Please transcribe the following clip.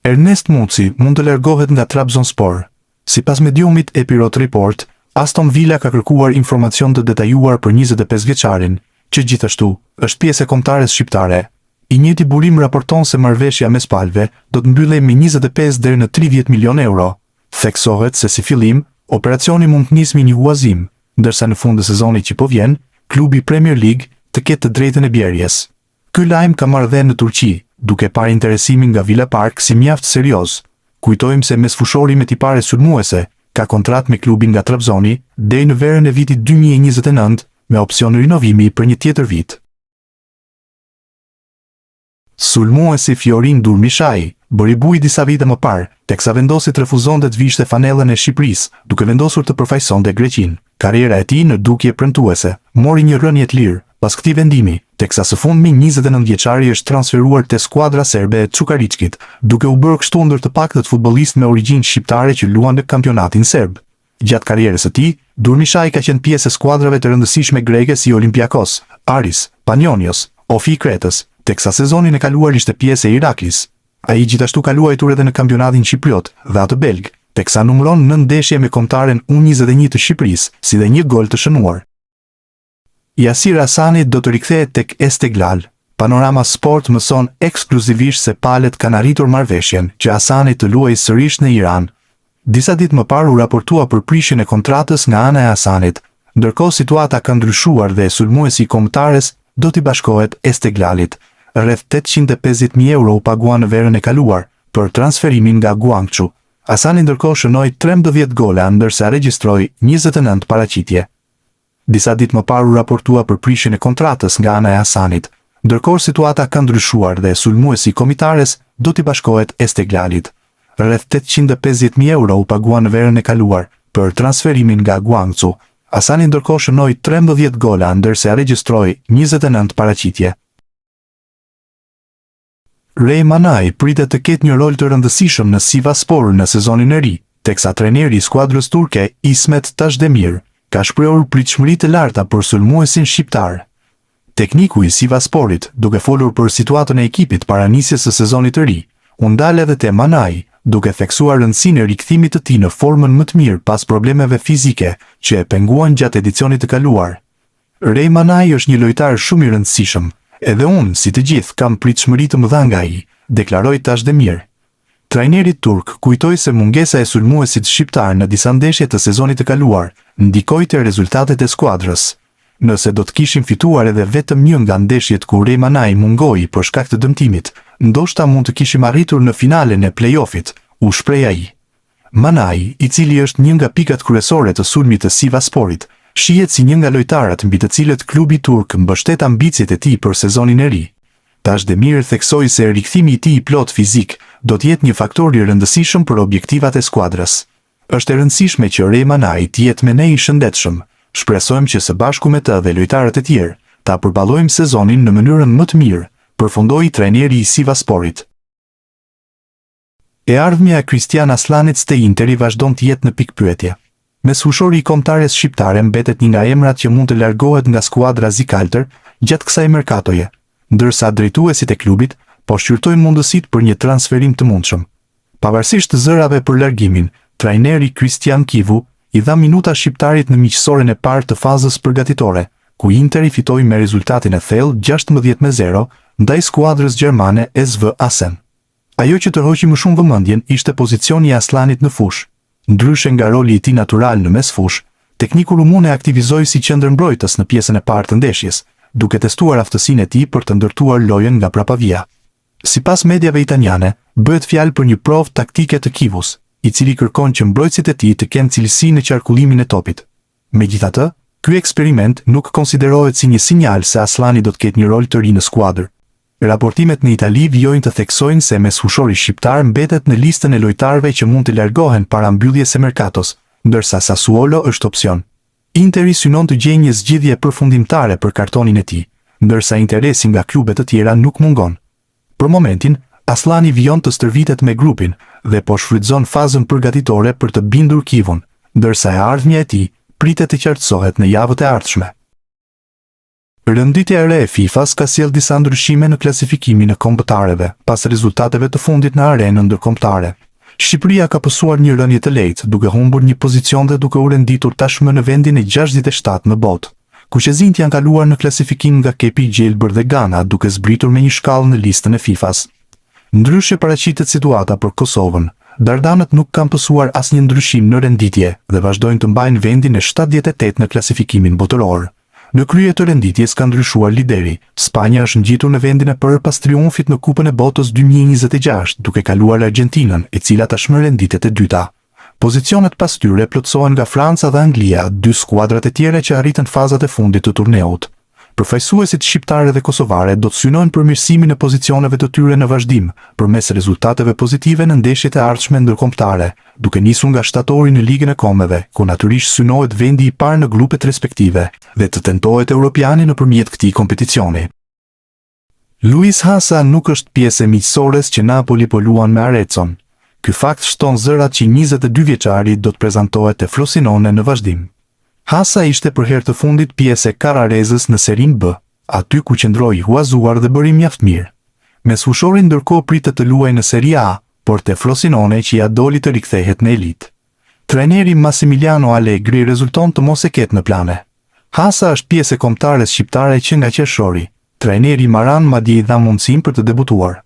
Ernest Muçi mund të largohet nga Trabzonspor. Sipas mediumit Epirot Report, Aston Villa ka kërkuar informacion të detajuar për 25 vjeçarin, që gjithashtu është pjesë e kombëtares shqiptare. I njëjti burim raporton se marrëveshja mes palëve do të mbyllej me 25 deri në 30 milion euro. Theksohet se si fillim, operacioni mund të nisë me një huazim, ndërsa në fund të sezonit që po vjen, klubi Premier League të ketë të drejtën e bjerjes. Ky lajm ka marrë dhe në Turqi, duke parë interesimin nga Villa Park si mjaft serioz. Kujtojmë se mesfushori me tipare sulmuese ka kontratë me klubin nga Trabzoni deri në verën e vitit 2029 me opsion rinovimi për një tjetër vit. Sulmuesi Fiorin Durmishaj bëri buj disa vite më parë, teksa vendosi të refuzonte të vishte fanellën e Shqipërisë, duke vendosur të përfaqësonte Greqinë. Karriera e tij në dukje premtuese mori një rënje të lirë pas këtij vendimi, teksa së fundmi 29 vjeçari është transferuar te skuadra serbe e Çukariçkit, duke u bërë kështu ndër të paktët futbollistë me origjinë shqiptare që luan në kampionatin serb. Gjatë karrierës së tij, Durmishaj ka qenë pjesë e skuadrave të rëndësishme greke si Olympiakos, Aris, Panionios, Ofi Kretës, teksa sezonin e kaluar ishte pjesë e Iraklis. Ai gjithashtu ka luajtur edhe në kampionatin Shqipriot dhe atë belg, teksa numëron 9 ndeshje me kombëtaren U21 të Shqipërisë, si dhe një gol të shënuar. Yasir Hasani do të rikthehet tek Esteghlal. Panorama Sport mëson ekskluzivisht se palët kanë arritur marrëveshjen që Hasani të luajë sërish në Iran. Disa ditë më parë u raportua për prishjen e kontratës nga ana e Hasanit, ndërkohë situata ka ndryshuar dhe sulmuesi i kombëtares do t'i bashkohet Esteghlalit. Rreth 850.000 euro u pagua në verën e kaluar për transferimin nga Guangzhou. Hasani ndërkohë shënoi 13 gola ndërsa regjistroi 29 paraqitje. Disa ditë më parë u raportua për prishjen e kontratës nga ana e Hasanit, ndërkohë situata ka ndryshuar dhe sulmuesi i kombëtares do t'i bashkohet Esteghlalit. Rreth 850.000 euro u pagua në verën e kaluar për transferimin nga Guangzhou. Hasani ndërkohë shënoi 13 gola ndërsa regjistroi 29 paraqitje. Ray Manaj pritet të ketë një rol të rëndësishëm në Sivasspor në sezonin e ri, teksa trajneri i skuadrës turke Ismet Tashdemir ka shprehur pritshmëri të larta për sulmuesin shqiptar. Tekniku i Sivassporit, duke folur për situatën e ekipit para nisjes së sezonit të ri, u ndal edhe te Manaj, duke theksuar rëndësinë e rikthimit të tij në formën më të mirë pas problemeve fizike që e penguan gjatë edicionit të kaluar. Ray Manaj është një lojtar shumë i rëndësishëm. Edhe unë, si të gjithë, kam pritshmëri të mëdha nga ai, deklaroi Tashdemir. Trajneri turk kujtoi se mungesa e sulmuesit shqiptar në disa ndeshje të sezonit të kaluar ndikoi te rezultatet e skuadrës. Nëse do të kishim fituar edhe vetëm një nga ndeshjet ku Ray Manaj mungoi për shkak të dëmtimit, ndoshta mund të kishim arritur në finalen e play-offit, u shpreh ai. Manaj, i cili është një nga pikat kryesore të sulmit të Sivassporit, shihet si një nga lojtarët mbi të cilët klubi turk mbështet ambicjet e tij për sezonin e ri. Tashdemir theksoi se rikthimi i tij i plot fizik do të jetë një faktor i rëndësishëm për objektivat e skuadrës. Është e rëndësishme që Ray Manaj të jetë me ne i shëndetshëm. Shpresojmë që së bashku me të dhe lojtarët e tjerë ta përballojmë sezonin në mënyrën më të mirë, përfundoi trajneri i Sivassporit. E ardhmja e Kristian Aslanit te Interi vazhdon të jetë në pikpyetje. Mesfushori i kombëtares shqiptare mbetet një nga emrat që mund të largohet nga skuadra zikaltër gjatë kësaj merkatoje, ndërsa drejtuesit e klubit po shqyrtojnë mundësitë për një transferim të mundshëm. Pavarësisht të zërave për largimin, trajneri Kristian Kivu i dha minuta shqiptarit në miqësoren e parë të fazës përgatitore, ku Interi fitoi me rezultatin e thellë 16-0 ndaj skuadrës gjermane SV Assen. Ajo që tërhoqi më shumë vëmendjen ishte pozicioni i Aslanit në fushë. Ndryshe nga roli i tij natyral në mesfush, tekniku rumun e aktivizoi si qendërmbrojtës në pjesën e parë të ndeshjes, duke testuar aftësinë e tij për të ndërtuar lojën nga prapavia. Sipas mediave italiane, bëhet fjalë për një provë taktike të Kivus, i cili kërkon që mbrojtësit e tij të kenë cilësi në qarkullimin e topit. Megjithatë, ky eksperiment nuk konsiderohet si një sinjal se Aslani do të ketë një rol të ri në skuadër. Raportimet në Itali vijojnë të theksojnë se mesfushori shqiptar mbetet në listën e lojtarëve që mund të largohen para mbylljes së merkatos, ndërsa Sassuolo është opsion. Interi synon të gjejë një zgjidhje përfundimtare për kartonin e tij, ndërsa interesi nga klube të tjera nuk mungon. Për momentin, Aslani vijon të stërvitet me grupin dhe po shfrytëzon fazën përgatitore për të bindur Kivun, ndërsa e ardhmja e tij pritet të qartësohet në javët e ardhshme. Renditja e re e FIFA-s ka sjell disa ndryshime në klasifikimin e kombëtarëve, pas rezultateve të fundit në arenën ndërkombëtare. Shqipëria ka pësuar një rënje të lehtë, duke humbur një pozicion dhe duke u renditur tashmë në vendin e 67 në botë. Kuqezinjt janë kaluar në klasifikim nga Kepi Gjelbër dhe Ghana, duke zbritur me një shkallë në listën e FIFA-s. Ndryshe paraqitet situata për Kosovën. Dardanët nuk kanë pësuar asnjë ndryshim në renditje dhe vazhdojnë të mbajnë vendin e 78 në klasifikimin botëror. Në krye të renditjes ka ndryshuar lideri. Spanja është ngjitur në vendin e parë pas triumfit në Kupën e Botës 2026, duke kaluar Argjentinën, e cila tashmë renditet e dyta. Pozicionet pas tyre plotësohen nga Franca dhe Anglia, dy skuadrat e tjera që arritën fazat e fundit të turneut. Përfaqësuesit shqiptare dhe kosovare do të synojnë përmirësimin e pozicioneve të tyre në vazhdim, përmes rezultateve pozitive në ndeshjet e ardhshme ndërkombëtare, duke nisur nga shtatori në Ligën e Kombeve, ku natyrisht synohet vendi i parë në grupet respektive dhe të tentohet Europiani nëpërmjet këtij kompeticioni. Luis Hasa nuk është pjesë e miqësores që Napoli po luan me Arezon. Ky fakt shton zërat që 22 vjeçari do të prezantohet te Frosinone në vazhdim. Hasa ishte për herë të fundit pjesë e Kararezës në Serin B, aty ku qëndroi i huazuar dhe bëri mjaft mirë. Mesfushori ndërkohë pritet të luajë në Serie A, por te Frosinone që ja doli të rikthehet në elitë. Trajneri Massimiliano Allegri rezulton të mos e ketë në plane. Hasa është pjesë e kombëtares shqiptare që nga qershori. Trajneri Maran madje i dha mundësinë për të debutuar.